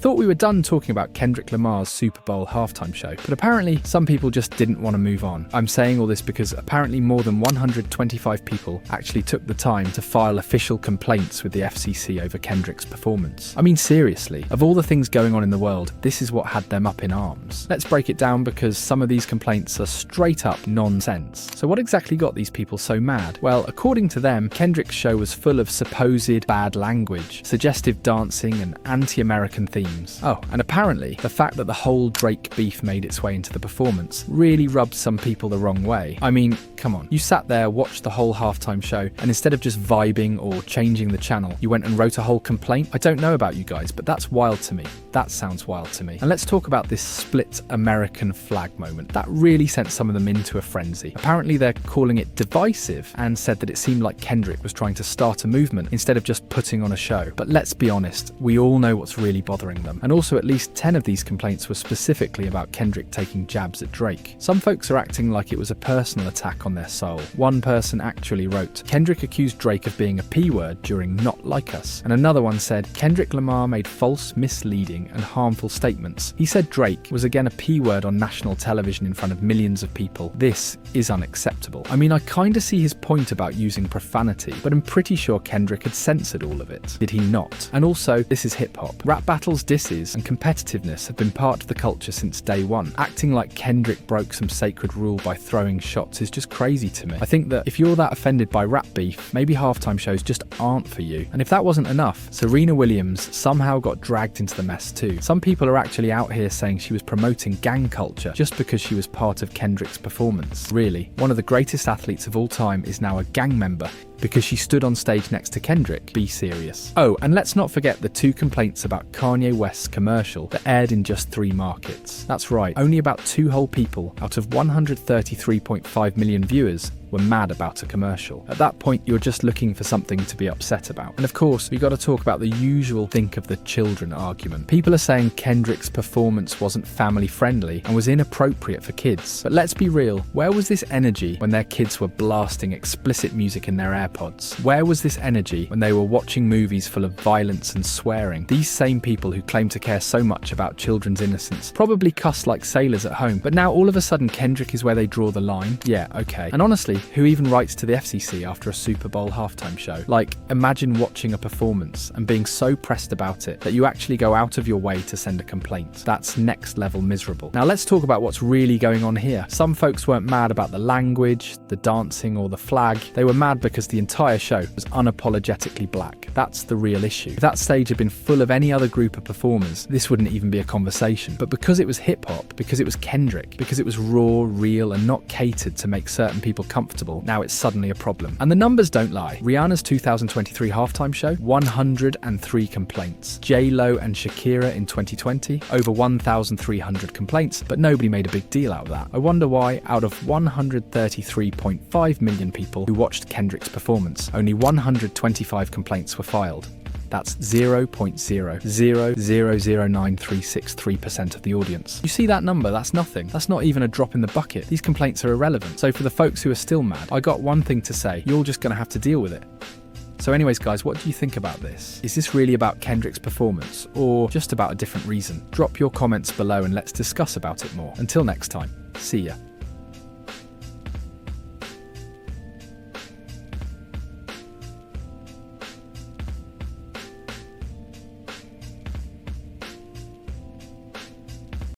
thought we were done talking about Kendrick Lamar's Super Bowl halftime show, but apparently some people just didn't want to move on. I'm saying all this because apparently more than 125 people actually took the time to file official complaints with the FCC over Kendrick's performance. I mean, seriously, of all the things going on in the world, this is what had them up in arms. Let's break it down because some of these complaints are straight up nonsense. So what exactly got these people so mad? Well, according to them, Kendrick's show was full of supposed bad language, suggestive dancing and anti-American themes. Oh, and apparently the fact that the whole Drake beef made its way into the performance really rubbed some people the wrong way. I mean, come on, you sat there, watched the whole halftime show, and instead of just vibing or changing the channel, you went and wrote a whole complaint? I don't know about you guys, but that's wild to me. That sounds wild to me. And let's talk about this split American flag moment. That really sent some of them into a frenzy. Apparently they're calling it divisive and said that it seemed like Kendrick was trying to start a movement instead of just putting on a show. But let's be honest, we all know what's really bothering them. And also at least 10 of these complaints were specifically about Kendrick taking jabs at Drake. Some folks are acting like it was a personal attack on their soul. One person actually wrote, "Kendrick accused Drake of being a P-word during Not Like Us." And another one said, "Kendrick Lamar made false, misleading and harmful statements. He said Drake was again a P-word on national television in front of millions of people. This is unacceptable." I mean, I kinda see his point about using profanity, but I'm pretty sure Kendrick had censored all of it. Did he not? And also, this is hip-hop. Rap battles, disses and competitiveness have been part of the culture since day one. Acting like Kendrick broke some sacred rule by throwing shots is just crazy to me. I think that if you're that offended by rap beef, maybe halftime shows just aren't for you. And if that wasn't enough, Serena Williams somehow got dragged into the mess too. Some people are actually out here saying she was promoting gang culture just because she was part of Kendrick's performance. Really, one of the greatest athletes of all time is now a gang member because she stood on stage next to Kendrick. Be serious. Oh, and let's not forget the 2 complaints about Kanye West's commercial that aired in just 3 markets. That's right, only about 2 whole people out of 133.5 million viewers were mad about a commercial. At that point, you're just looking for something to be upset about. And of course, we got to talk about the usual think of the children argument. People are saying Kendrick's performance wasn't family friendly and was inappropriate for kids. But let's be real, where was this energy when their kids were blasting explicit music in their AirPods? Where was this energy when they were watching movies full of violence and swearing? These same people who claim to care so much about children's innocence probably cuss like sailors at home, but now all of a sudden Kendrick is where they draw the line? Yeah, okay. And honestly, who even writes to the FCC after a Super Bowl halftime show? Like, imagine watching a performance and being so pressed about it that you actually go out of your way to send a complaint. That's next level miserable. Now let's talk about what's really going on here. Some folks weren't mad about the language, the dancing or the flag. They were mad because the entire show was unapologetically black. That's the real issue. If that stage had been full of any other group of performers, this wouldn't even be a conversation. But because it was hip hop, because it was Kendrick, because it was raw, real and not catered to make certain people comfortable, now it's suddenly a problem. And the numbers don't lie. Rihanna's 2023 halftime show, 103 complaints. J-Lo and Shakira in 2020, over 1,300 complaints, but nobody made a big deal out of that. I wonder why, out of 133.5 million people who watched Kendrick's performance, only 125 complaints were filed. That's 0.0000933% of the audience. You see that number? That's nothing. That's not even a drop in the bucket. These complaints are irrelevant. So for the folks who are still mad, I got one thing to say. You're just going to have to deal with it. So anyways, guys, what do you think about this? Is this really about Kendrick's performance or just about a different reason? Drop your comments below and let's discuss about it more. Until next time, see ya.